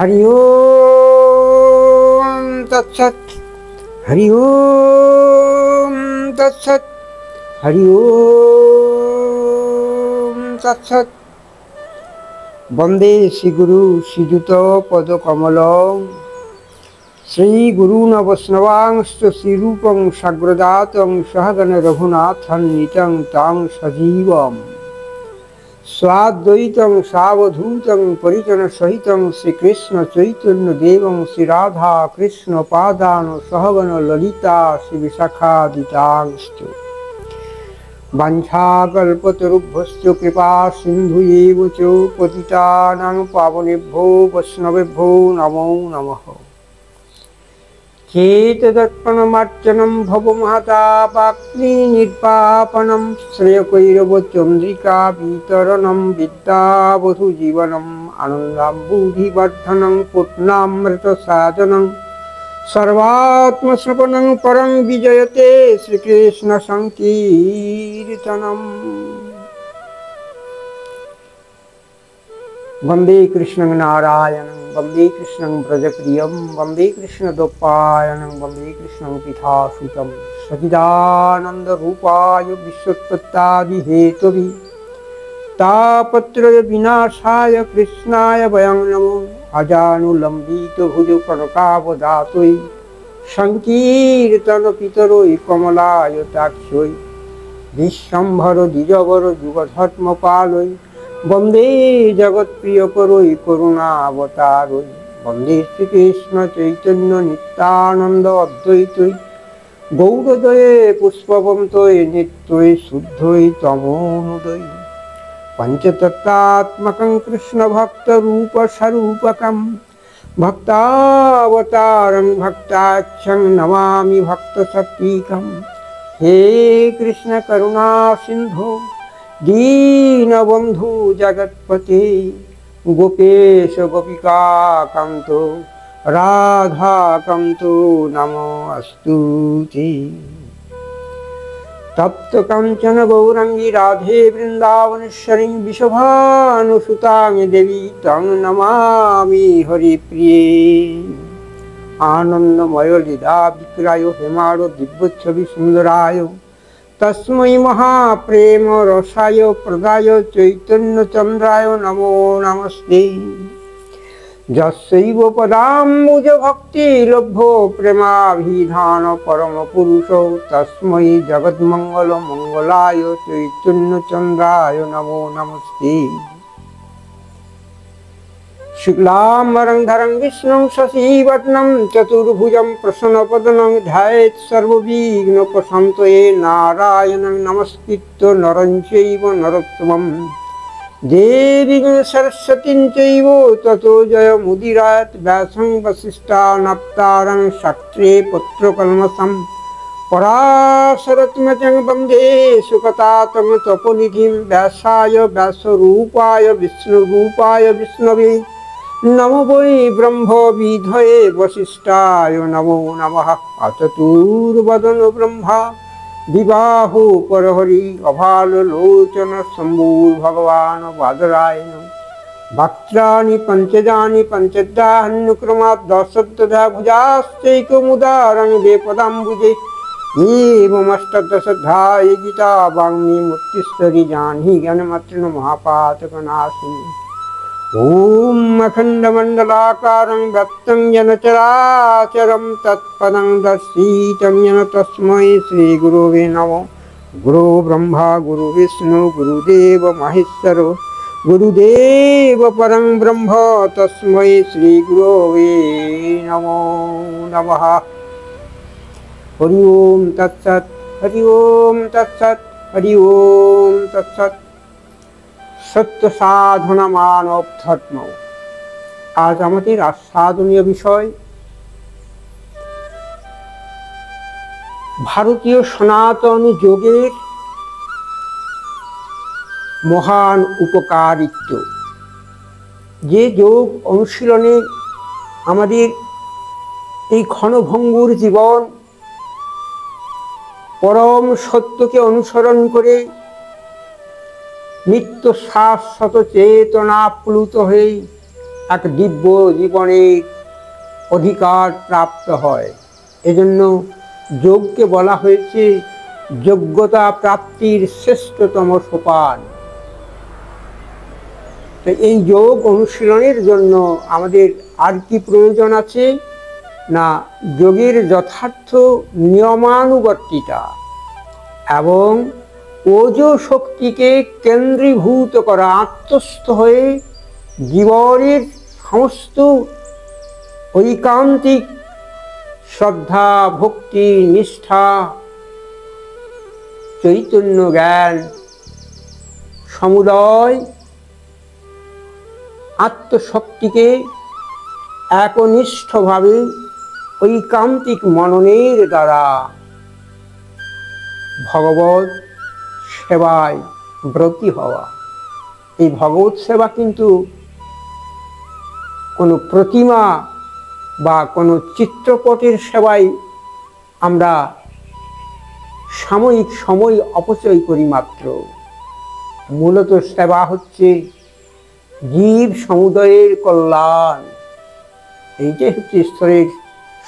हरि ओम तत्सत। हरि ओम तत्सत। हरि ओम तत्सत। वंदे श्री गुरु श्रीयुत पदकमलं श्री गुरून् वैष्णवांश्च श्रीरूपं साग्रजातं सहगण रघुनाथान्वितं तं सजीवम् स्वाद्वैतं सावधूतं परिजन सहितं श्रीकृष्ण चैतन्य देवं श्री राधा कृष्ण पादान सहगण ललिता श्री विशाखादितांश्च वाञ्छाकल्पतरुभ्यश्च कृपा सिन्धुएव च पतितानां पावनेभ्यो वैष्णवेभ्यो नमो नमः। चेतदर्पणमार्चनं भवमहतापाग्नि निर्वापनं श्रेयकैरवचन्द्रिका वितरणं विद्यावधूजीवनम् आनन्दाम्बुधिवर्धनं पूर्णामृतसाधनं सर्वात्मश्रवणं परं विजयते श्रीकृष्ण संकीर्तनम्। वंदे कृष्णं नारायणं वंदे कृष्णं व्रजप्रियं वंदे कृष्णद्वैपायनं वंदे कृष्णं पितासुतं सच्चिदानन्दरूपाय विश्वोत्पत्त्यादिहेतवे तापत्रय विनाशाय कृष्णाय वयं नमो अजानुलम्बितभुजो कनकावदातये संकीर्तनपितरोय कमलायताक्षये विश्वम्भर द्विजवर युगधर्मपालये वंदे जगत्प्रियकरोय करुणावतारोय वंदे श्रीकृष्ण चैतन्य नित्यानंद अद्वैतये गौरदये पुष्पवन्तये नित्ये शुद्धये तमोनुदये पंचतत्त्वात्मकं कृष्ण भक्त रूप स्वरूपकं भक्तावतारं भक्ताख्यं नमामि भक्त शक्तिकं। हे कृष्ण करुणा सिंधु दीनबंधु जगत्पते गोपेश गोपिका कांतो राधा कांतो नमोस्तुते। तप्त कांचन गौरंगी राधे वृंदावनेश्वरी विशभानुसुतां देवी तं नमामि हरिप्रिये। आनंदमय लीला विक्राय हेमाड़ दिव्यच्छवि सुंदराय तस्मै महाप्रेम रसाय प्रदाय चैतन्य चंद्राय नमो नमस्ते। यस्यैव पदाम्बुज भक्ति लभ्यो प्रेमाभिधान परम पुरुषो तस्मै जगन्मंगल मंगलाय चैतन्य चंद्राय नमो नमस्ते। शुक्लाम्बरं धरं विष्णुं शशिवर्णं चतुर्भुजं प्रसन्नवदनं ध्यायेत् सर्वविघ्नोपशान्तये नारायणं नमस्कृत्य नरं चैव नरोत्तमं देवीं सरस्वतीं चैव ततो जयमुदीरयेत् व्यासं वसिष्ठानप्तारं शाक्त्रे पुत्रकल्मषं पराशरत्मजं वन्दे सुकतातं तपोनिधिं व्यासाय व्यासरूपाय विष्णुरूपाय विष्णवे नमो वै ब्रह्म विधये वसिष्ठाय नमो नमः। अचतुर्वदन ब्रह्मा विबाहो परहरि अभालोचन शंभुर् भगवान् बादरायण वक्त्राणि पंचजानि पंचदानुक्रमात् दशदधा भुजाश्चैकमुदारं वेपदाम्बुजे एवमष्टदशधा गीता वाङ्मि मुक्तिस्तरी जाह्नवी ज्ञानमत्रिण महापातकनाशिनी। ओम अखंडमंडलाकारं व्याप्तं येन चराचरं तत्पदं दर्शितं येन तस्मै श्रीगुरवे नमो। गुरु ब्रह्मा गुरु विष्णु गुरुदेव महेश्वरो गुरुदेव परं ब्रह्म तस्मै श्रीगुरवे नमो नमः। हरि ओम तत्सत्। हरि ओम तत्सत्। हरि ओम तत्सत्। सत्य साधना मानव धर्म। आज आमादेर आस्वादनीय विषय भारतीय सनातन योगेर महान उपकारित्व। जे योग अनुशीलने आमादेर এই ক্ষণভঙ্গুর জীবন परम सत्य के अनुसरण करे नित्य शाश्वत चेतना प्लुत हये এক দিব্য জীবনের অধিকার প্রাপ্ত হয়। এজন্য যোগকে বলা হয়েছে যোগ্যতা প্রাপ্তির শ্রেষ্ঠতম সোপান। তো এই যোগ অনুশীলনের জন্য আমাদের আর কি প্রয়োজন আছে না, যোগের যথার্থ নিয়মানুবর্তিতা এবং ওজ শক্তিকে কেন্দ্রীভূত করা, আত্মস্থ হয়ে জীবনের সমস্ত ঐকান্তিক শ্রদ্ধা, ভক্তি, নিষ্ঠা, চৈতন্য জ্ঞান সমুদয় আত্মশক্তিকে একনিষ্ঠভাবে ঐকান্তিক মননের দ্বারা ভগবত সেবায় ব্রতী হওয়া। এই ভগবত সেবা কিন্তু কোনো প্রতিমা বা কোনো চিত্রপটের সেবায় আমরা সাময়িক সময় অপচয় করি মাত্র। মূলত সেবা হচ্ছে জীব সমুদয়ের কল্যাণ। এইটাই হচ্ছে ঈশ্বরের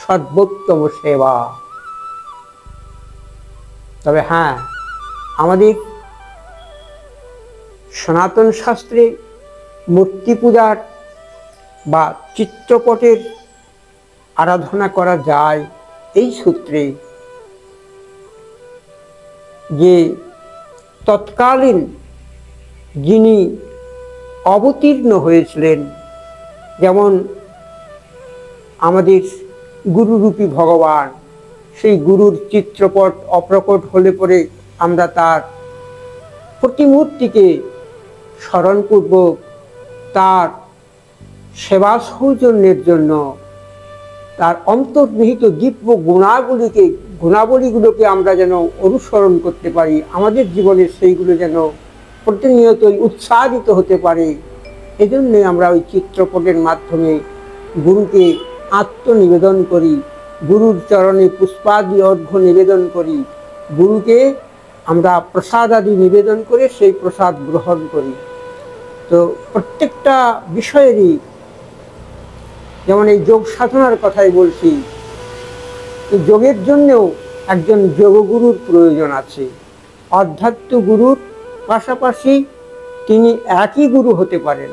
সর্বোত্তম সেবা। তবে হ্যাঁ, আমাদের সনাতন শাস্ত্রে মূর্তি পূজার বা চিত্রপটের আরাধনা করা যায় এই সূত্রে যে তৎকালীন যিনি অবতীর্ণ হয়েছিলেন, যেমন আমাদের গুরুরূপী ভগবান, সেই গুরুর চিত্রপট অপ্রকট হলে পরে আমরা তার প্রতিমূর্তিকে স্মরণপূর্বক তার সেবা সৌজন্যের জন্য তার অন্তর্নিহিত দিব্য গুণাবলীগুলোকে আমরা যেন অনুসরণ করতে পারি, আমাদের জীবনে সেইগুলো যেন প্রতিনিয়তই উৎসাহিত হতে পারে, এজন্যে আমরা ওই চিত্রপটের মাধ্যমে গুরুকে আত্মনিবেদন করি, গুরুর চরণে পুষ্পাদি অর্ঘ্য নিবেদন করি, গুরুকে আমরা প্রসাদ আদি নিবেদন করে সেই প্রসাদ গ্রহণ করি। তো প্রত্যেকটা বিষয়েরই, যেমন এই যোগ সাধনার কথাই বলছি, এই যোগের জন্যেও একজন যোগগুরুর প্রয়োজন আছে। আধ্যাত্ম গুরুর পাশাপাশি তিনি একই গুরু হতে পারেন,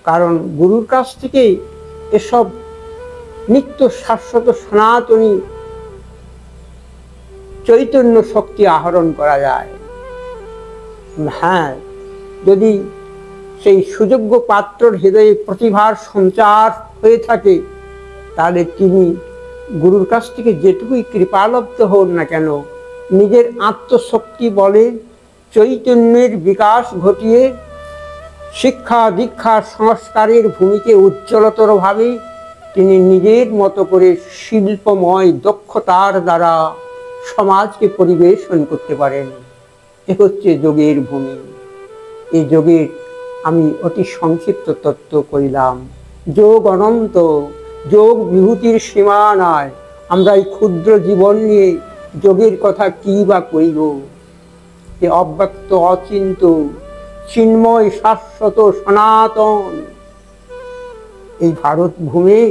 কারণ গুরুর কাছ থেকেই এসব নিত্য শাশ্বত সনাতনী চৈতন্য শক্তি আহরণ করা যায়। হ্যাঁ, যদি সেই সুযোগ্য পাত্রর হৃদয়ে প্রতিভার সঞ্চার হয়ে থাকে, তাহলে তিনি গুরুর কাছ থেকে যেটুকুই কৃপালব্ধ হন না কেন, নিজের আত্মশক্তি বলে চৈতন্যের বিকাশ ঘটিয়ে শিক্ষা দীক্ষা সংস্কারের ভূমিকে উজ্জ্বলতরভাবে তিনি নিজের মতো করে শিল্পময় দক্ষতার দ্বারা সমাজকে পরিবেশন করতে পারেন। এ হচ্ছে যোগের ভূমি। এই যোগের আমি অতি সংক্ষিপ্ত তত্ত্ব কইলাম। যোগ অনন্ত, যোগ বিভূতির সীমা নাই। আমরা এই ক্ষুদ্র জীবন নিয়ে যোগের কথা কি বা কইব? যে অব্যক্ত, অচিন্ত, চিন্ময়, শাশ্বত, সনাতন এই ভারত ভূমি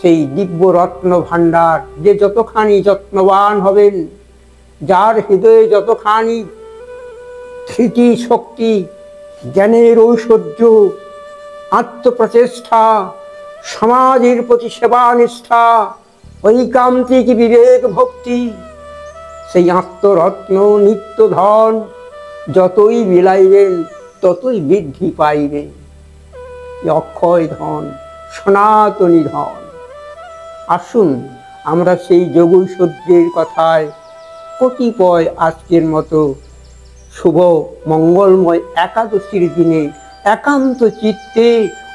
সেই দিব্য রত্ন ভাণ্ডার, যে যতখানি যত্নবান হবেন, যার হৃদয়ে যতখানি ধৃতি শক্তি, জ্ঞানের ঐশ্বর্য, আত্মপ্রচেষ্টা, সমাজের প্রতি সেবা নিষ্ঠা, ঐকান্তিক বিবেক ভক্তি, সেই আত্মরত্ন নিত্য ধন যতই বিলাইবেন ততই বৃদ্ধি পাইবে। অক্ষয় ধন, সনাতনী ধন। আসুন আমরা সেই যোগ ঐশ্বর্যের কথায় কতিপয় আজকের মতো শুভ মঙ্গলময় একাদশীর দিনে একান্ত চিত্তে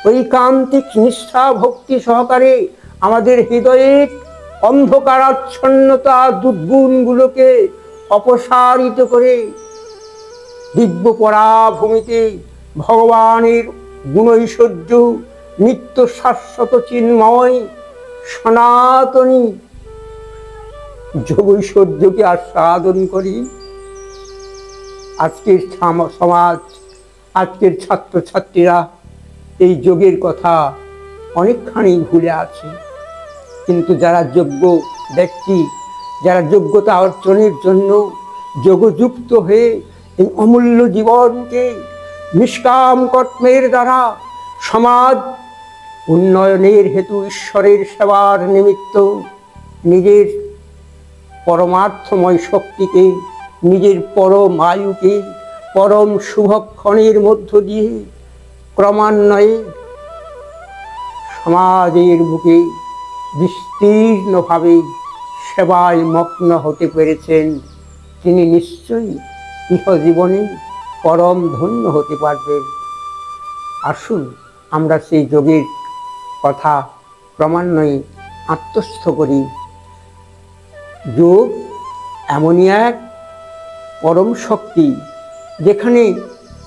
ঐকান্তিক নিষ্ঠা ভক্তি সহকারে আমাদের হৃদয়ের অন্ধকারাচ্ছন্নতা দুর্গুণগুলোকে অপসারিত করে দিব্য পরাভূমিতে ভগবানের গুণৈশ্বর্য নিত্য শাশ্বত চিন্ময় সনাতনী যোগৈশ্বর্যকে আস্বাদন করি। আজকের সমাজ, আজকের ছাত্রছাত্রীরা এই যোগের কথা অনেকখানি ভুলে আছে। কিন্তু যারা যোগ্য ব্যক্তি, যারা যোগ্যতা অর্জনের জন্য যোগযুক্ত হয়ে এই অমূল্য জীবনকে নিষ্কাম কর্মের দ্বারা সমাজ উন্নয়নের হেতু ঈশ্বরের সেবার নিমিত্ত নিজের পরমার্থময় শক্তিকে, নিজের পরম আয়ুকে পরম শুভক্ষণের মধ্য দিয়ে ক্রমান্বয়ে সমাজের বুকে বিস্তীর্ণভাবে সেবায় মগ্ন হতে পেরেছেন, তিনি নিশ্চয়ই ইহজীবনে পরম ধন্য হতে পারবেন। আসুন আমরা সেই যোগের কথা ক্রমান্বয়ে আত্মস্থ করি। যোগ এমনই এক পরম শক্তি যেখানে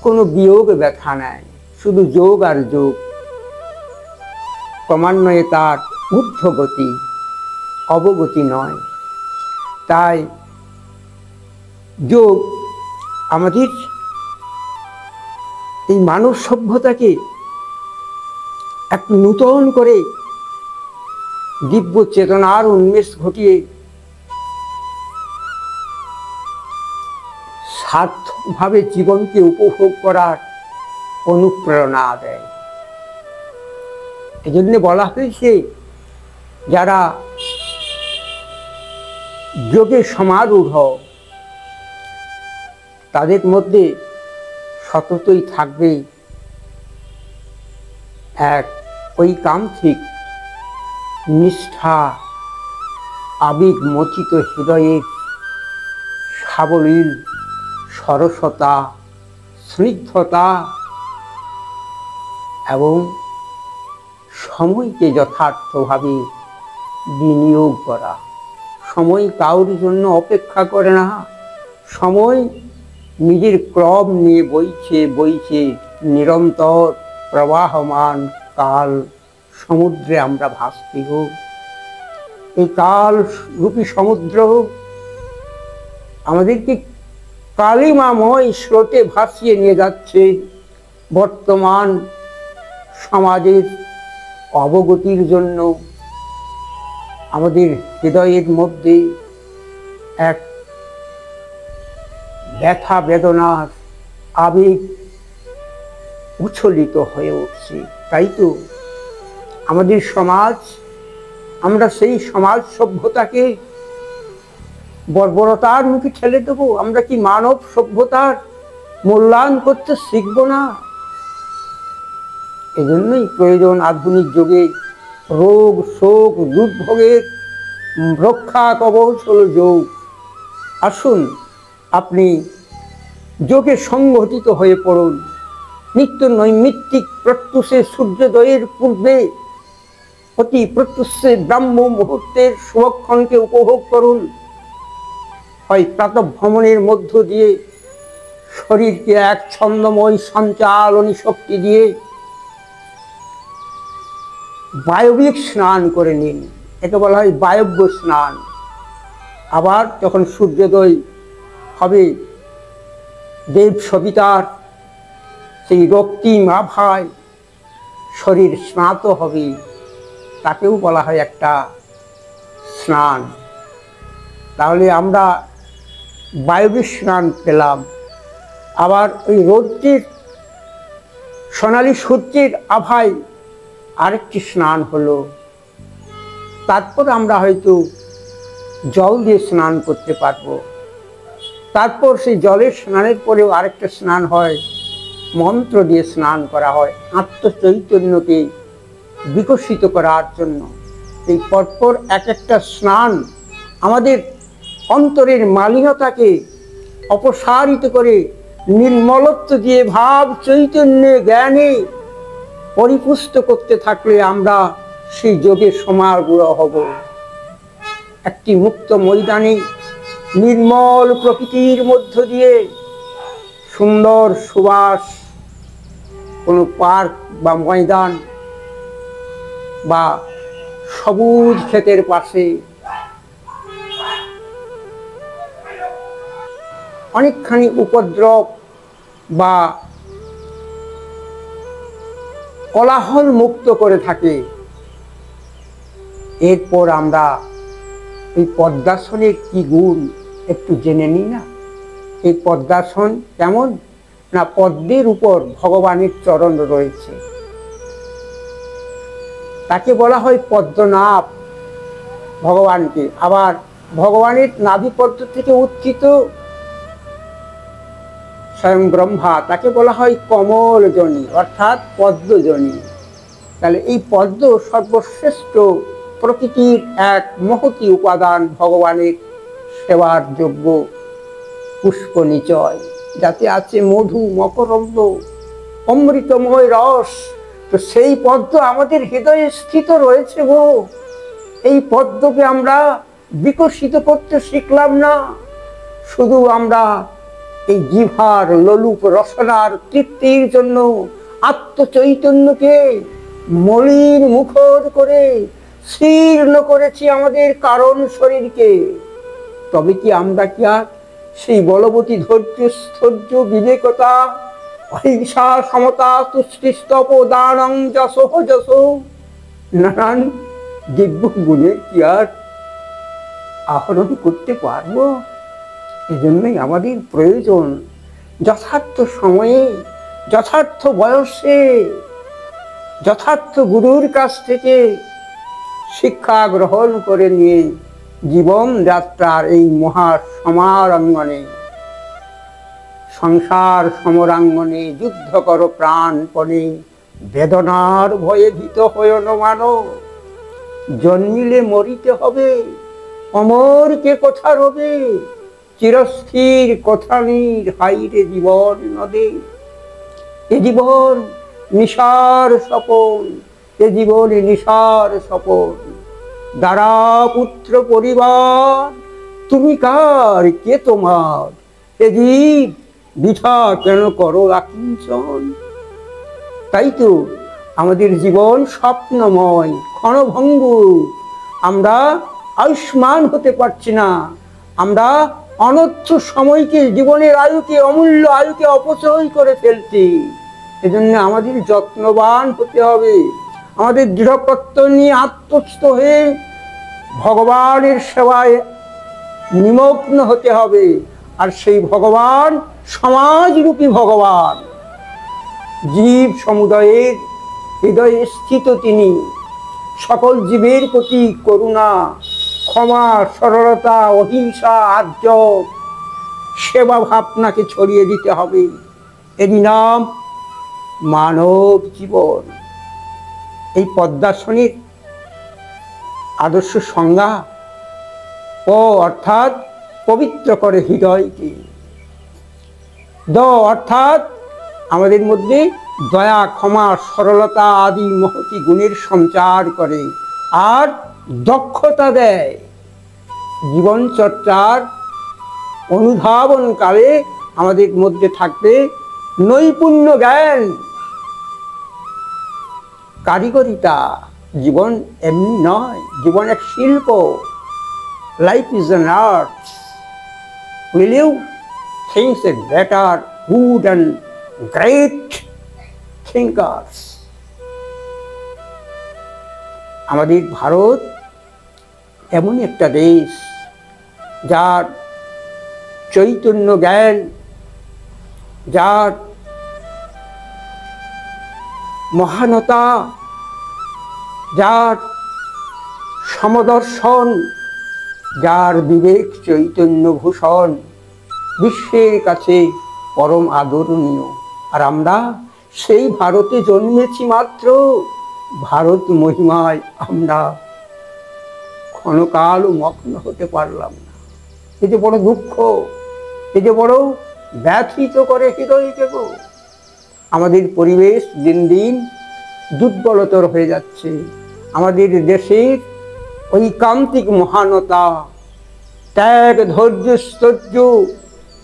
কোনো বিয়োগ ব্যথা নাই, শুধু যোগ আর যোগ। ক্রমান্বয়ে তার ঊর্ধ্বগতি, অবগতি নয়। তাই যোগ আমাদের এই মানব সভ্যতাকে এক নূতন করে দিব্য চেতনার উন্মেষ ঘটিয়ে সার্থকভাবে জীবনকে উপভোগ করার অনুপ্রেরণা দেয়। এজন্য বলা হয়েছে যারা যোগে সমারূঢ় তাদের মধ্যে সততই থাকবে এক ঐকান্তিক নিষ্ঠা, আবেগ মথিত হৃদয়ের সাবলীল সরসতা, স্নিগ্ধতা এবং সময়কে যথার্থভাবে বিনিয়োগ করা। সময় কারোর জন্য অপেক্ষা করে না, সময় নিজের ক্রম নিয়ে বইছে বইছে নিরন্তর প্রবাহমান কাল সমুদ্রে আমরা ভাসছি। এই কাল রূপী সমুদ্র আমাদেরকে কালিমাময় স্রোতে ভাসিয়ে নিয়ে যাচ্ছে। বর্তমান সমাজের অবগতির জন্য আমাদের হৃদয়ের মধ্যে এক ব্যথা বেদনার আবেগ উচ্ছ্বলিত হয়ে উঠছে। তাই তো আমাদের সমাজ, আমরা সেই সমাজ সভ্যতাকে বর্বরতার মুখে ঠেলে দেব? আমরা কি মানব সভ্যতার মূল্যায়ন করতে শিখব না? এজন্যই প্রয়োজন আধুনিক যুগে রোগ শোক দুর্ভোগের রক্ষা কবচ হল যোগ। আসুন আপনি যোগে সংগঠিত হয়ে পড়ুন। নিত্য নৈমিত্তিক প্রত্যুষে সূর্যোদয়ের পূর্বে অতি প্রত্যুষে ব্রাহ্ম মুহূর্তের শুভক্ষণকে উপভোগ করুন। হয় প্রাতঃভ্রমণের মধ্য দিয়ে শরীরকে এক ছন্দময় সঞ্চালনী শক্তি দিয়ে বায়বিক স্নান করে নিন, একে বলা হয় বায়ব্য স্নান। আবার যখন সূর্যোদয় হবে, দেব সবিতার সেই রক্তিম আভায় শরীর স্নাত হবে, তাকেও বলা হয় একটা স্নান। তাহলে আমরা বায়বিক স্নান পেলাম। আবার ওই রৌদ্রের সোনালি সূর্যের আভায় আরেকটি স্নান হলো। তারপর আমরা হয়তো জল দিয়ে স্নান করতে পারবো। তারপর সেই জলের স্নানের পরেও আরেকটা স্নান হয়, মন্ত্র দিয়ে স্নান করা হয় আত্মচৈতন্যকে বিকশিত করার জন্য। এই পরপর এক একটা স্নান আমাদের অন্তরের মালিনতাকে অপসারিত করে নির্মলত্ব দিয়ে ভাব চৈতন্যে জ্ঞানে পরিপুষ্ট করতে থাকলে আমরা সেই যোগে সমারূঢ় হব। একটি মুক্ত ময়দানে নির্মল প্রকৃতির মধ্য দিয়ে সুন্দর সুবাস কোনো পার্ক বা ময়দান বা সবুজ ক্ষেতের পাশে অনেকখানি উপদ্রব বা কোলাহল মুক্ত করে থাকে। এরপর আমরা এই পদ্মাসনের কি গুণ একটু জেনে নিই না। এই পদ্মাসন কেমন না, পদ্মের উপর ভগবানের চরণ রয়েছে, তাকে বলা হয় পদ্মনাভ ভগবানকে। আবার ভগবানের নাভিপদ্ম থেকে উত্থিত স্বয়ং ব্রহ্মা, তাকে বলা হয় কমলজনী অর্থাৎ পদ্মজনী। তাহলে এই পদ্ম সর্বশ্রেষ্ঠ প্রকৃতির এক মহতী উপাদান, ভগবানের সেবার যোগ্য পুষ্প নিচয়, যাতে আছে মধু, মকরন্দ, অমৃতময় রস। তো সেই পদ্ম আমাদের হৃদয়ে স্থিত রয়েছে গো। এই পদ্মকে আমরা বিকশিত করতে শিখলাম না, শুধু আমরা এই জিহ্বার লোলুপ রসনার তৃপ্তির জন্য আত্মচৈতন্যকে মলিন মুখর করে শীর্ণ করেছি আমাদের কারণ শরীরকে। তবে কি আমরা কি আর সেই বলবতী ধৈর্য, স্থৈর্য, বিবেকতা, অহিংসা, সমতা, তুষ্টি, স্তপ, দানং, যশোহ যশ নানান দিব্য গুণের কি আর আহরণ করতে পারবো? এজন্যই আমাদের প্রয়োজন যথার্থ সময়ে, যথার্থ বয়সে, যথার্থ গুরুর কাছ থেকে শিক্ষা গ্রহণ করে নিয়ে জীবন যাত্রার এই মহা সমারঙ্গনে, সংসার সমরাঙ্গনে যুদ্ধ করো প্রাণপণে, বেদনার ভয়ে ভীত হয়ে মানো, জন্মিলে মরিতে হবে, অমর কে কোথা রবে, চিরস্থির কোথা নীর হাইরে জীবন নদে। এ জীবন নিশার স্বপন, এ জীবন নিশার স্বপন, দ্বারা পুত্র পরিবার তুমি কার, কে তোমার, এ জীব বৃথা কেন করো আকিঞ্চন। তাই তো আমাদের জীবন স্বপ্নময়, ক্ষণভঙ্গুর। আমরা আয়ুষ্মান হতে পারছি না, আমরা অনর্থ সময়কে, জীবনের আয়ুকে, অমূল্য আয়ুকে অপচয় করে ফেলছি। এজন্য আমাদের যত্নবান হতে হবে, আমাদের দৃঢ়প্রত্যয় নিয়ে আত্মস্থ হয়ে ভগবানের সেবায় নিমগ্ন হতে হবে। আর সেই ভগবান সমাজরূপী ভগবান, জীব সমুদায়ের হৃদয়ে স্থিত তিনি। সকল জীবের প্রতি করুণা, ক্ষমা, সরলতা, অহিংসা, আর্য সেবা ভাবনাকে ছড়িয়ে দিতে হবে। এরই নাম মানব জীবন। এই পদ্মাসনের আদর্শ সংজ্ঞা প অর্থাৎ পবিত্র করে হৃদয়কে, দ অর্থাৎ আমাদের মধ্যে দয়া, ক্ষমা, সরলতা আদি মহতী গুণের সঞ্চার করে, আর দক্ষতা দেয়। জীবনচর্চার অনুধাবনকালে আমাদের মধ্যে থাকবে নৈপুণ্য জ্ঞান, কারিগরিতা। জীবন এমনি নয়, জীবন এক শিল্প। Life is an art. Will you thinks a better, good and great thinkers. আমাদের ভারত এমন একটা দেশ যার চৈতন্য জ্ঞান, যার মহানতা, যার সমদর্শন, যার বিবেক চৈতন্য ভূষণ বিশ্বের কাছে পরম আদরণীয়। আর আমরা সেই ভারতে জন্মেছি মাত্র, ভারত মহিমায় আমরা ক্ষণকাল মগ্ন হতে পারলাম না। এই যে বড় দুঃখ, এই যে বড় ব্যথিত করে হৃদয়কে গো। আমাদের পরিবেশ দিন দিন দুর্বলতর হয়ে যাচ্ছে। আমাদের দেশের ঐকান্তিক মহানতা, ত্যাগ, ধৈর্য, স্থৈর্য,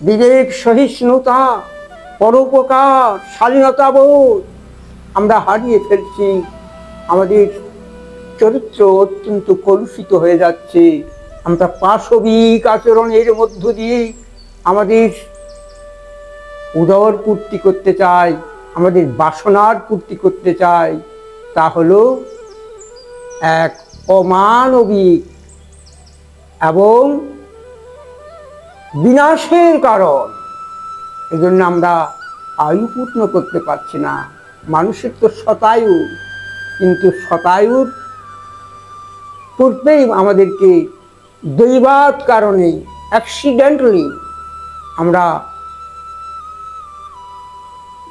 বিবেক, সহিষ্ণুতা, পরোপকার, স্বাধীনতাবোধ আমরা হারিয়ে ফেলছি। আমাদের চরিত্র অত্যন্ত কলুষিত হয়ে যাচ্ছে। আমরা পাশবিক আচরণের মধ্য দিয়ে আমাদের উদর পূর্তি করতে চাই, আমাদের বাসনার পূর্তি করতে চায়, তা হলো এক অমানবিক এবং বিনাশের কারণ। এজন্য আমরা আয়ু পূর্ণ করতে পারছি না। মানুষের তো শতায়ু, কিন্তু শতায়ুর পূর্বেই আমাদেরকে দৈবাৎ কারণে অ্যাক্সিডেন্টালি আমরা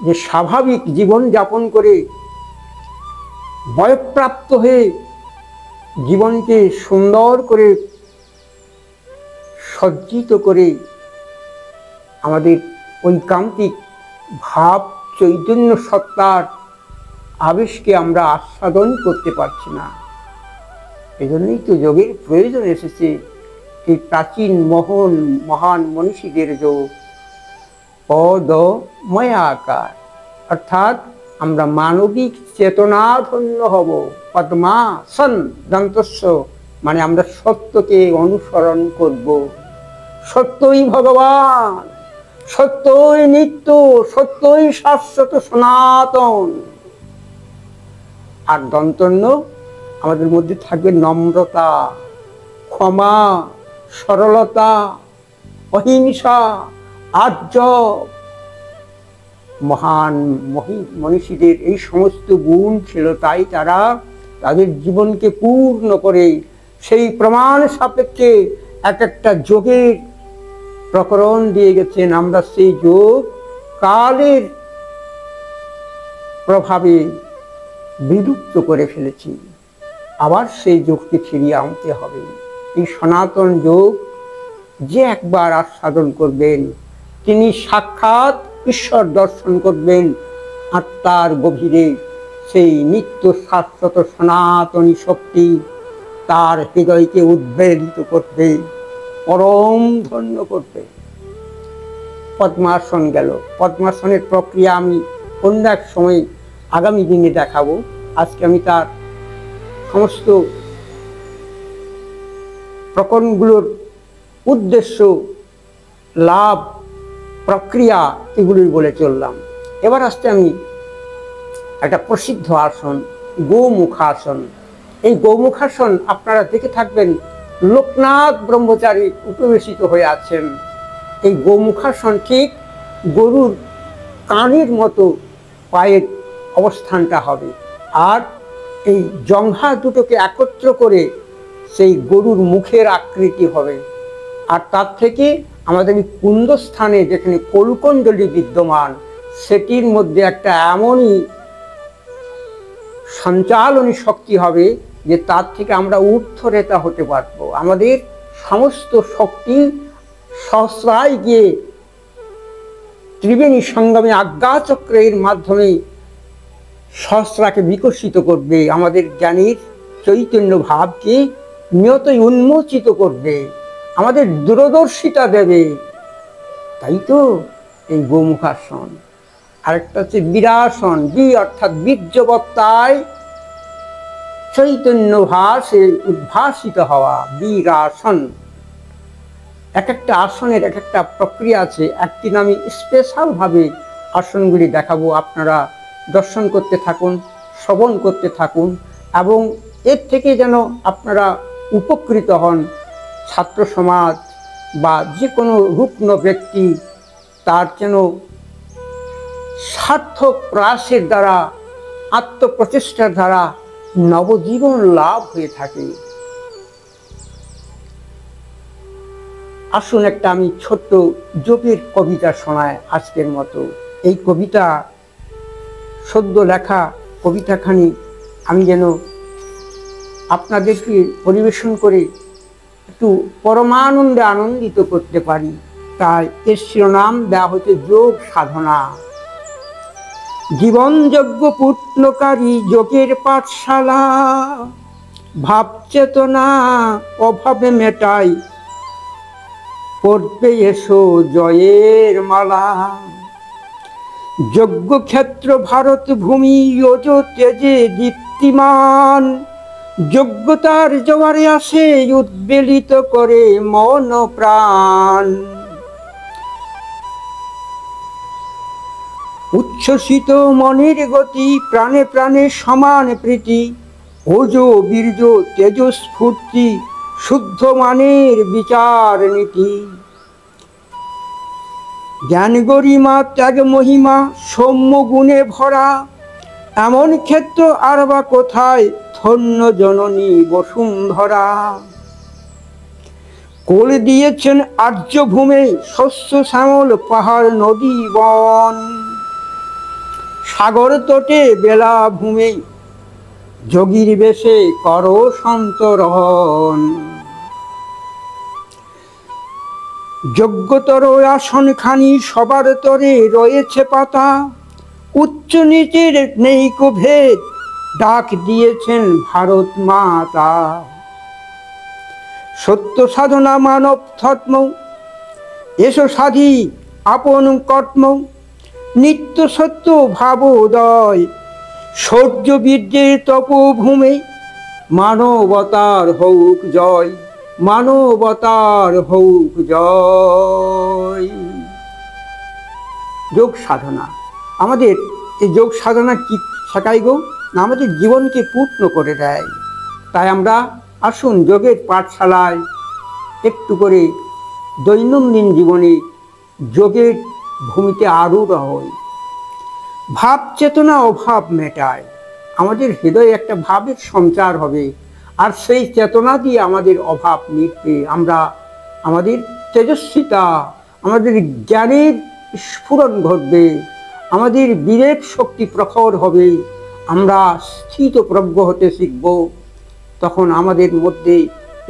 যে স্বাভাবিক জীবন যাপন করে বয়ঃপ্রাপ্ত হয়ে জীবনকে সুন্দর করে সজ্জিত করে আমাদের ঐকান্তিক ভাব চৈতন্য সত্তার আবেশকে আমরা আস্বাদন করতে পারছি না। এজন্যই তো যোগের প্রয়োজন এসেছে। এই প্রাচীন মহান মনীষীদের যোগ পদময়াকার, অর্থাৎ আমরা মানবিক চেতনাধন্য হব। পদ্মাসন দন্তস্য, মানে আমরা সত্যকে অনুসরণ করব। সত্যই ভগবান, সত্যই নিত্য, সত্যই শাশ্বত সনাতন। আর দন্তন্য, আমাদের মধ্যে থাকবে নম্রতা, ক্ষমা, সরলতা, অহিংসা, আর্য। মহান মনীষীদের এই সমস্ত গুণ ছিল, তাই তারা তাদের জীবনকে পূর্ণ করে সেই প্রমাণ সাপেক্ষে এক একটা যোগের প্রকরণ দিয়ে গেছেন। আমরা সেই যোগ কালের প্রভাবে বিলুপ্ত করে ফেলেছি, আবার সেই যোগকে ফিরিয়ে আনতে হবে। এই সনাতন যোগ যে একবার আস্বাদন করবেন, তিনি সাক্ষাৎ ঈশ্বর দর্শন করবেন। আত্মার গভীরে সেই নিত্য শাশ্বত সনাতনী শক্তি তার হৃদয়কে উদ্বেলিত করবে, পরম ধন্য করবে। পদ্মাসন গেল। পদ্মাসনের প্রক্রিয়া আমি অন্য এক সময় আগামী দিনে দেখাবো। আজকে আমি তার সমস্ত প্রকরণগুলোর উদ্দেশ্য, লাভ, প্রক্রিয়া এগুলোই বলে চললাম। এবার আসতে আমি একটা প্রসিদ্ধ আসন, গোমুখাসন। এই গোমুখাসন আপনারা দেখে থাকবেন, লোকনাথ ব্রহ্মচারী উপবেশিত হয়ে আছেন। এই গোমুখাসন ঠিক গরুর কানের মতো পায়ের অবস্থানটা হবে, আর এই জঙ্ঘা দুটোকে একত্র করে সেই গরুর মুখের আকৃতি হবে। আর তার থেকে আমাদের এই কুণ্ডস্থানে যেখানে কলকুণ্ডলী বিদ্যমান, সেটির মধ্যে একটা এমনই সঞ্চালনী শক্তি হবে যে তার থেকে আমরা ঊর্ধ্বরেতা হতে পারবো। আমাদের সমস্ত শক্তি সহস্রায় গিয়ে ত্রিবেণী সঙ্গমে আজ্ঞাচক্রের মাধ্যমে সহস্রাকে বিকশিত করবে, আমাদের জ্ঞানের চৈতন্য ভাবকে নিয়তই উন্মোচিত করবে, আমাদের দূরদর্শিতা দেবে। তাই তো এই গোমুখাসন। আরেকটা হচ্ছে বীরাসন। বি অর্থাৎ বীর্যবত্তায় চৈতন্য ভাসে উদ্ভাসিত হওয়া, বীরাসন। এক একটা আসনের এক একটা প্রক্রিয়া আছে। একদিন আমি স্পেশালভাবে আসনগুলি দেখাবো, আপনারা দর্শন করতে থাকুন, শ্রবণ করতে থাকুন, এবং এর থেকে যেন আপনারা উপকৃত হন। ছাত্র সমাজ বা যে কোনো রুগ্ন ব্যক্তি তার যেন সার্থক প্রয়াসের দ্বারা, আত্মপ্রচেষ্টার দ্বারা নবজীবন লাভ হয়ে থাকে। আসুন একটা আমি ছোট্ট যোগের কবিতা শোনাই আজকের মতো। এই কবিতা সদ্য লেখা কবিতাখানি আমি যেন আপনাদেরকে পরিবেশন করে একটু পরমানন্দে আনন্দিত করতে পারি, তাই এর শিরোনাম দেওয়া হচ্ছে যোগ সাধনা। জীবনযজ্ঞ পূর্ণকারী যোগের পাঠশালা, ভাব চেতনা অভাবে মেটাই, পড়বে এসো জয়ের মালা। যজ্ঞক্ষেত্র ভারত ভূমি ওজ তেজে দীপ্তিমান, যোগ্যতার জোয়ারে আসে উদ্বেলিত করে মন প্রাণ। উচ্ছ্বসিত মনের গতি, প্রাণে প্রাণে সমান প্রীতি, ওজ বীর্য তেজস্ফূর্তি, শুদ্ধ মানের বিচার নীতি। জ্ঞান গরিমা ত্যাগ মহিমা, সৌম্য গুণে ভরা, এমন ক্ষেত্র আর বা কোথায়, ধন্য জননী বসুন্ধরা। কোল দিয়েছেন আর্যভূমে, শস্য শ্যামল পাহাড় নদী বন, সাগর তটে বেলা ভূমে, যোগীর বেশে কর সন্তরণ। যোগ্যতর আসনখানি সবার তরে রয়েছে পাতা, উচ্চ নিচের নেই কো ভেদ, ডাক দিয়েছেন ভারত মাতা। সত্য সাধনা মানব ধর্ম, এসো সাধি আপন কর্ম, নিত্য সত্য ভাবোদয়, শৌর্য বীর্যের তপভূমে, মানবতার হউক জয়, মানবতার হউক জয়। যোগ সাধনা, আমাদের এই যোগ সাধনা কি শেখায় গো? না, আমাদের জীবনকে পূর্ণ করে দেয়। তাই আমরা আসুন যোগের পাঠশালায় একটু করে দৈনন্দিন জীবনে যোগের ভূমিতে আরূঢ় হই। ভাব চেতনা অভাব মেটায়, আমাদের হৃদয়ে একটা ভাবের সঞ্চার হবে, আর সেই চেতনা দিয়ে আমাদের অভাব মিটবে। আমরা আমাদের তেজস্বিতা, আমাদের জ্ঞানের স্ফুরণ ঘটবে, আমাদের বিবেক শক্তি প্রখর হবে, আমরা স্থিতপ্রজ্ঞ হতে শিখব। তখন আমাদের মধ্যে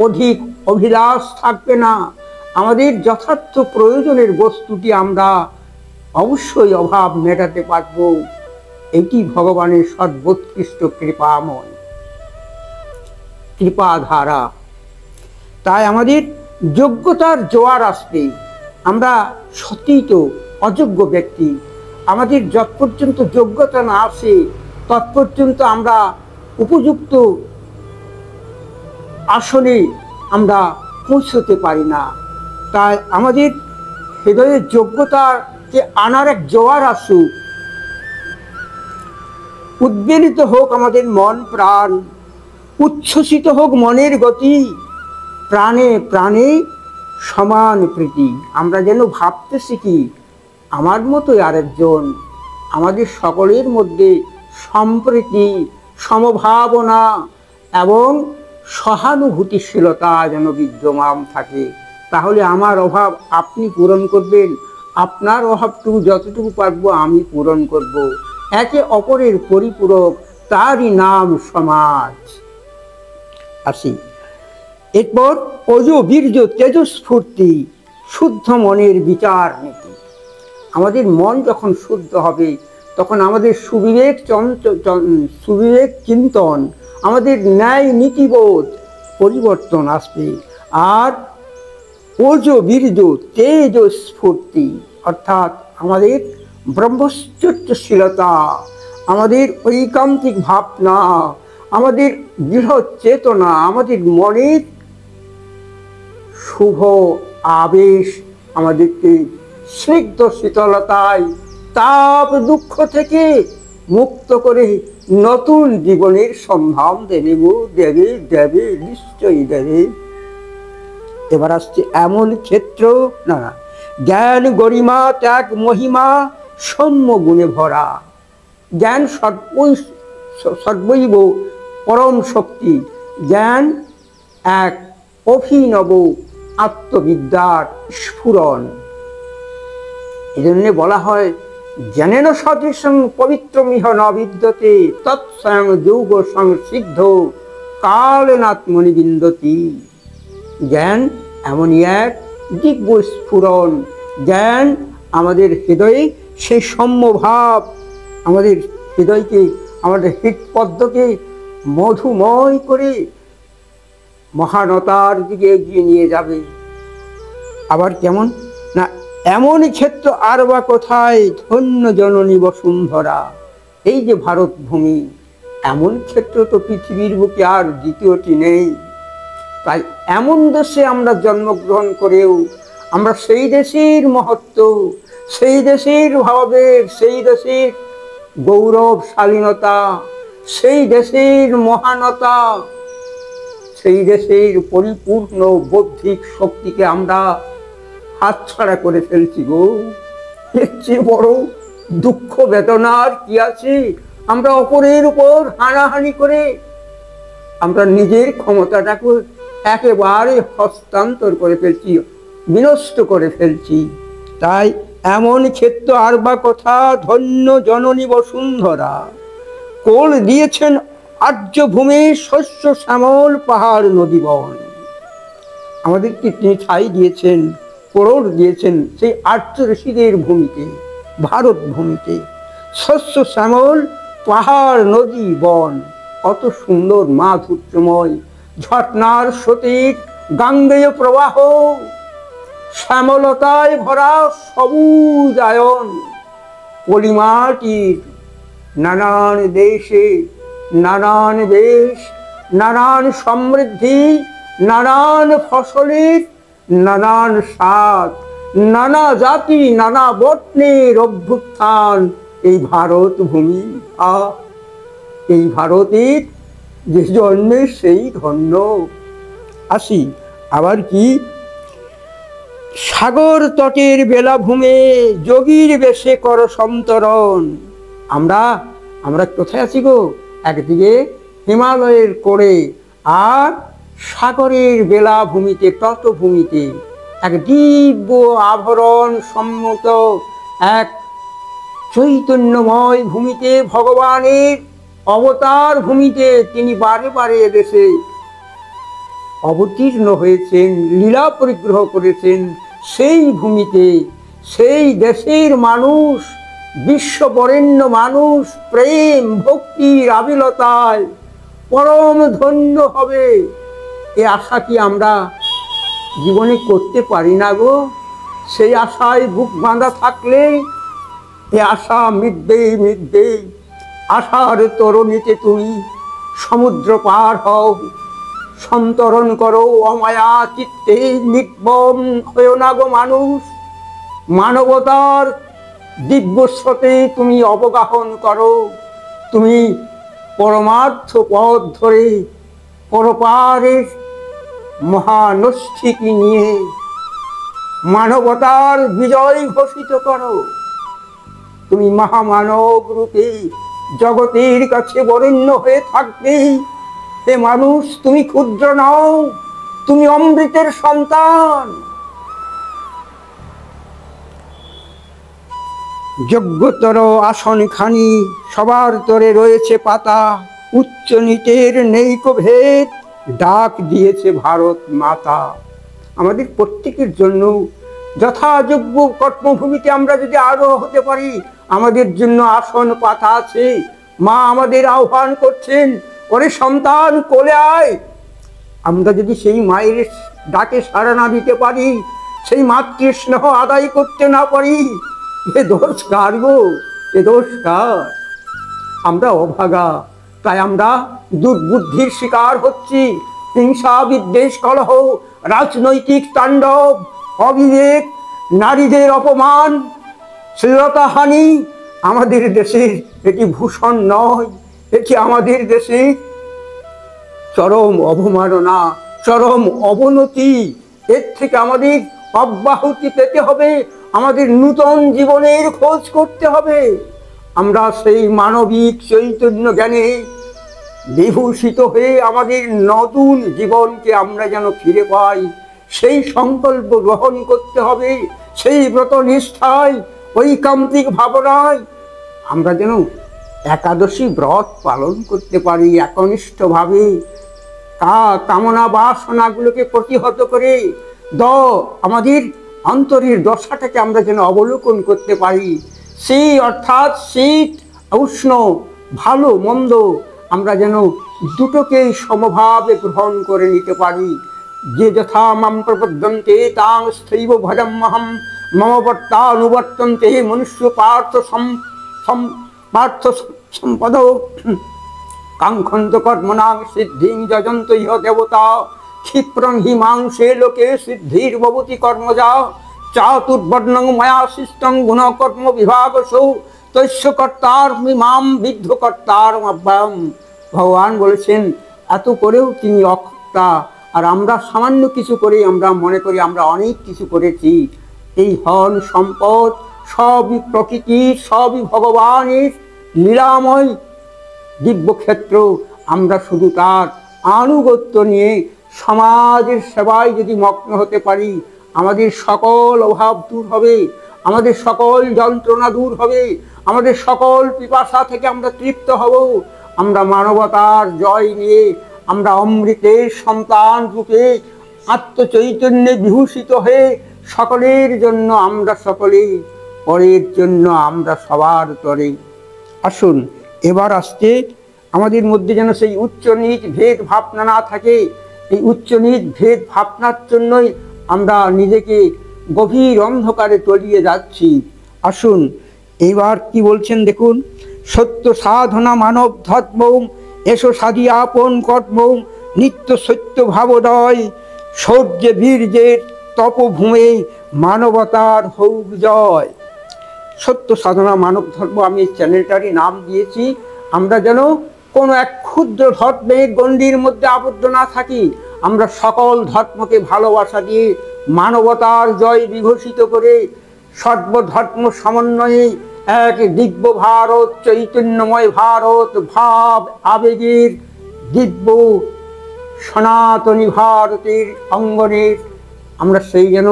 অধিক অভিলাষ থাকবে না, আমাদের যথার্থ প্রয়োজনের বস্তুটি আমরা অবশ্যই অভাব মেটাতে পারব। এটি ভগবানের সর্বোৎকৃষ্ট কৃপাময় কৃপাধারা। তাই আমাদের যোগ্যতার জোয়ার আসবে। আমরা সত্যিই তো অযোগ্য ব্যক্তি, আমাদের যত পর্যন্ত যোগ্যতা না আসে তত পর্যন্ত আমরা উপযুক্ত আসলে আমরা পৌঁছতে পারি না। তাই আমাদের হৃদয়ের যোগ্যতাকে আনার এক জোয়ার আসুক, উদ্বেলিত হোক আমাদের মন প্রাণ, উচ্ছ্বসিত হোক মনের গতি, প্রাণে প্রাণে সমান প্রীতি। আমরা যেন ভাবতে শিখি আমার মতোই আরেকজন, আমাদের সকলের মধ্যে সম্প্রীতি, সমভাবনা এবং সহানুভূতিশীলতা যেন বিদ্যমান থাকে। তাহলে আমার অভাব আপনি পূরণ করবেন, আপনার অভাবটুকু যতটুকু পারবো আমি পূরণ করব। একে অপরের পরিপূরক, তারই নাম সমাজ। আসি এরপর ওজ বীর্য তেজস্ফূর্তি, শুদ্ধ মনের বিচার নীতি। আমাদের মন যখন শুদ্ধ হবে তখন আমাদের সুবিবেক চিন্তন, আমাদের ন্যায় নীতিবোধ পরিবর্তন আসবে। আর ওজ বীর্য তেজস্ফূর্তি অর্থাৎ আমাদের ব্রহ্মচর্যশীলতা, আমাদের ঐকান্তিক ভাবনা, আমাদের দৃঢ় চেতনা, আমাদের মনের শুভ আবেশ আমাদেরকে স্নিগ্ধ শীতলতায় তাপ দুঃখ থেকে মুক্ত করে নতুন জীবনের সন্ধান দেবে, দেবে দেবে নিশ্চয়ই দেবে। এবার আসছে এমন ক্ষেত্র, না জ্ঞান গরিমা ত্যাগ মহিমা, সৌম্য গুণে ভরা। জ্ঞান সর্বৈব পরম শক্তি, জ্ঞান এক অভিনব আত্মবিদ্যার স্ফুরণ। এজন্য বলা হয় জ্ঞানেন সদৃশং পবিত্রমিহ ন বিদ্যতে, তৎস্বয়ং যোগ সংসিদ্ধ কালেনাত্মনি বিন্দতি। জ্ঞান এমনই এক দিব্য স্ফুরণ, জ্ঞান আমাদের হৃদয়ে সেই সম্যভাব, আমাদের হৃদয়কে, আমাদের হৃৎপদ্মকে মধুময় করে মহানতার দিকে এগিয়ে নিয়ে যাবে। আবার কেমন না, এমন ক্ষেত্র আর বা কোথায়, ধন্য জননী বসুন্ধরা। এই যে ভারত ভূমি, এমন ক্ষেত্র তো পৃথিবীর বুকে আর দ্বিতীয়টি নেই। তাই এমন দেশে আমরা জন্মগ্রহণ করেও আমরা সেই দেশের মহত্ব, সেই দেশের ভাবের, সেই দেশের গৌরবশালীনতা, সেই দেশের মহানতা, সেই দেশের পরিপূর্ণ বৌদ্ধিক শক্তিকে আমরা হাতছাড়া করে ফেলছি গো। এর চেয়ে বড় দুঃখ বেদনার কি আছে? আমরা অপরের উপর হানাহানি করে আমরা নিজের ক্ষমতাটাকে একেবারে হস্তান্তর করে ফেলছি, বিনষ্ট করে ফেলছি। তাই এমন ক্ষেত্র আর বা কথা, ধন্য জননী বসুন্ধরা, কোল দিয়েছেন আর্যভূমি, শস্য শ্যামল পাহাড় নদী বন। আমাদেরকে তিনি ঠাঁই দিয়েছেন, কোড়র দিয়েছেন সেই আর্য ঋষিদের ভূমিতে, ভারত ভূমিতে। শস্য শ্যামল পাহাড় নদী বন, কত সুন্দর মাধুর্যময়, ঝর্ণার সতীর গাঙ্গেয় প্রবাহ, শ্যামলতায় ভরা সবুজ আয়ন, পলিমাটির নানান দেশে নানান বেশ, নানান সমৃদ্ধি, নানান ফসলের নানান স্বাদ, নানা জাতি নানা বর্ণের অভ্যুত্থান এই ভারত ভূমি। এই ভারতের যে জন্মে সেই ধন্য। আসি আবার কি, সাগর তটের বেলাভূমে যোগীর বেশে কর সন্তরণ। আমরা কোথায় আছি গো? একদিকে হিমালয়ের কোড়ে, আর সাগরের বেলাভূমিতে, তটভূমিতে, এক দিব্য আভরণ সম্মত এক চৈতন্যময় ভূমিতে, ভগবানের অবতার ভূমিতে তিনি বারে বারে এদেশে অবতীর্ণ হয়েছেন, লীলা পরিগ্রহ করেছেন। সেই ভূমিতে, সেই দেশের মানুষ, বিশ্ববরেণ্য মানুষ প্রেম ভক্তির আবিলতায় পরম ধন্য হবে, এ আশা কি আমরা জীবনে করতে পারি না গো? সেই আশায় বুক বাঁধা থাকলে এ আশা মিটবে। আশার তরণীতে তুমি সমুদ্র পার হও, সন্তরণ করো অমায়া চিত্তে, নির্মম হয়েও না গো মানুষ। মানবতার দিব্য স্রোতে তুমি অবগাহন করো, তুমি পরমার্থ পথ ধরে পরপারের মহানষ্ঠিকি নিয়ে মানবতার বিজয় ঘোষিত করো। তুমি মহামানব রূপে জগতের কাছে বরেণ্য হয়ে থাকবে। হে মানুষ, তুমি ক্ষুদ্র নও, তুমি অমৃতের সন্তান। যোগ্যতর আসনখানি সবার তরে রয়েছে পাতা, উচ্চ নীচের নেইক ভেদ, ডাক দিয়েছে ভারত মাতা। আমাদের প্রত্যেকের জন্য যথাযোগ্য কর্মভূমিতে আমরা যদি আরো হতে পারি, আমাদের জন্য আসন পাতা আছে। মা আমাদের আহ্বান করছেন, ওরে সন্তান কোলে আয়। আমরা যদি সেই মায়ের ডাকে সাড়া না দিতে পারি, সেই মাতৃ স্নেহ আদায় করতে না পারি, এ দোষ কার গো? এ দোষ কার? আমরা অভাগা, তাই আমরা দুর্বুদ্ধির শিকার হচ্ছি। হিংসা, বিদ্বেষ, কলহ, রাজনৈতিক তাণ্ডব, অবিবেক, নারীদের অপমান, শ্লীলতাহানি আমাদের দেশের এটি ভূষণ নয়, এটি আমাদের দেশে চরম অবমাননা, চরম অবনতি। এর থেকে আমাদের অব্যাহতি পেতে হবে, আমাদের নূতন জীবনের খোঁজ করতে হবে। আমরা সেই মানবিক চৈতন্য জ্ঞানে বিভূষিত হয়ে আমাদের নতুন জীবনকে আমরা যেন ফিরে পাই, সেই সংকল্প গ্রহণ করতে হবে। সেই ব্রত নিষ্ঠায়, ঐকান্তিক ভাবনায় আমরা যেন একাদশী ব্রত পালন করতে পারি একনিষ্ঠভাবে, কামনা বাসনাগুলোকে প্রতিহত করে আমাদের অন্তরের দশাটাকে আমরা যেন অবলোকন করতে পারি। সেই অর্থাৎ শীত উষ্ণ, ভালো মন্দ আমরা যেন দুটোকেই সমভাবে গ্রহণ করে নিতে পারি। যে যথা মাম প্রপদ্যন্তে তাং স্থৈব ভজম্যহম মম বর্তানুবর্তন্তে মনুষ্য পার্থ সম্পদ কাঙ্ক্ষন্ত কর্মণাং সিদ্ধিং যজন্ত ইহ দেবতা ক্ষিপ্রং হি মাংসে লোকে সিদ্ধির ভবতি কর্মজা চাতুর্বর্ণং মায়া সৃষ্টং গুণকর্ম বিভাগসৌ তস্য কর্তার মাম বিদ্ধ কর্তার অব্যয়ম। ভগবান বলেছেন এত করেও তিনি অকর্তা, আর আমরা সামান্য কিছু করে আমরা মনে করি আমরা অনেক কিছু করেছি। এই ধন সম্পদ সবই প্রকৃতির, সবই ভগবানের লীলাময় দিব্যক্ষেত্র। আমরা শুধু তার আনুগত্য নিয়ে সমাজের সেবায় যদি মগ্ন হতে পারি, আমাদের সকল অভাব দূর হবে, আমাদের সকল যন্ত্রণা দূর হবে, আমাদের সকল পিপাসা থেকে আমরা তৃপ্ত হব। আমরা মানবতার জয় নিয়ে আমরা অমৃতের সন্তান রূপে আত্মচৈতন্যে বিভূষিত হয়ে সকলের জন্য আমরা সকলে, পরের জন্য আমরা সবার তরে। আসুন এবার আসছে আমাদের মধ্যে যেন সেই উচ্চ নীচ ভেদ ভাবনা না থাকে। এই উচ্চ নীচ ভেদ ভাবনার জন্যই আমরা নিজেকে গভীর অন্ধকারে তলিয়ে যাচ্ছি। আসুন এইবার কি বলছেন দেখুন, সত্য সাধনা মানব ধর্ম, এসো সাধি আপন কর্ম, নিত্য সত্য ভাবোদয়, শৌর্যে বীর্যের তপভূমে মানবতার হৌক জয়। সত্য সাধনা মানব ধর্ম, আমি এই চ্যানেলটারই নাম দিয়েছি। আমরা যেন কোনো এক ক্ষুদ্র ধর্মের গণ্ডির মধ্যে আবদ্ধ না থাকি, আমরা সকল ধর্মকে ভালোবাসা দিয়ে মানবতার জয় বিঘোষিত করে সর্বধর্ম সমন্বয়ে এক দিব্য ভারত, চৈতন্যময় ভারত, ভাব আবেগের দিব্য সনাতনী ভারতের অঙ্গনে আমরা সেই যেন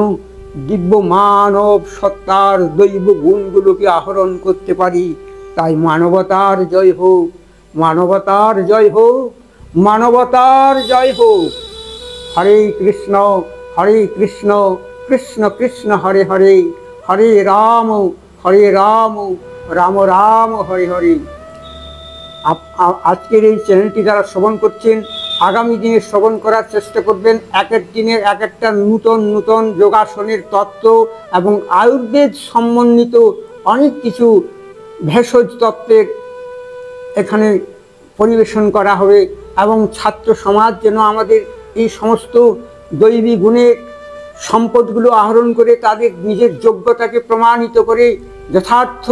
দিব্য মানব সত্তার দৈব গুণগুলোকে আহরণ করতে পারি। তাই মানবতার জয় হোক, মানবতার জয় হোক, মানবতার জয় হোক। হরে কৃষ্ণ কৃষ্ণ কৃষ্ণ হরে হরে, হরে রাম রাম রাম হরে হরে। আজকের এই চ্যানেলটি যারা শ্রবণ করছেন, আগামী দিনে শ্রবণ করার চেষ্টা করবেন। এক এক দিনের এক একটা নূতন নূতন যোগাসনের তত্ত্ব এবং আয়ুর্বেদ সমন্বিত অনেক কিছু ভেষজ তত্ত্বের এখানে পরিবেশন করা হবে, এবং ছাত্র সমাজ যেন আমাদের এই সমস্ত দৈবী গুণের সম্পদগুলো আহরণ করে তাদের নিজের যোগ্যতাকে প্রমাণিত করে যথার্থ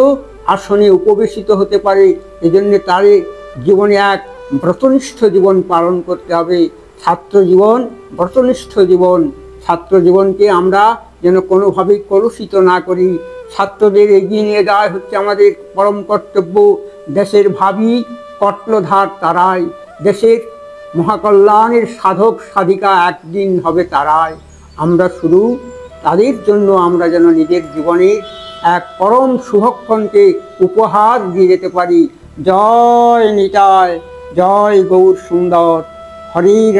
আসনে উপবেশিত হতে পারে। এজন্য তাদের জীবনে এক ব্রতনিষ্ঠ জীবন পালন করতে হবে। ছাত্র জীবন ব্রতনিষ্ঠ জীবন, ছাত্র জীবনকে আমরা যেন কোনোভাবেই কলুষিত না করি। ছাত্রদের এগিয়ে নিয়ে যাওয়া হচ্ছে আমাদের পরম কর্তব্য। দেশের ভাবি কর্ণধার তারাই, দেশের মহাকল্যাণের সাধক সাধিকা একদিন হবে তারাই। আমরা শুধু তাদের জন্য আমরা যেন নিজের জীবনে এক পরম শুভক্ষণকে উপহার দিয়ে যেতে পারি। জয় নিতাই, জয় গৌর সুন্দর। হরির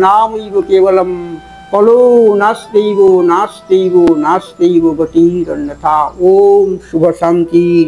নামৈব কেবলম, কলো নাস্তেইব গতিরন্যথা। ওম শুভ শান্তির।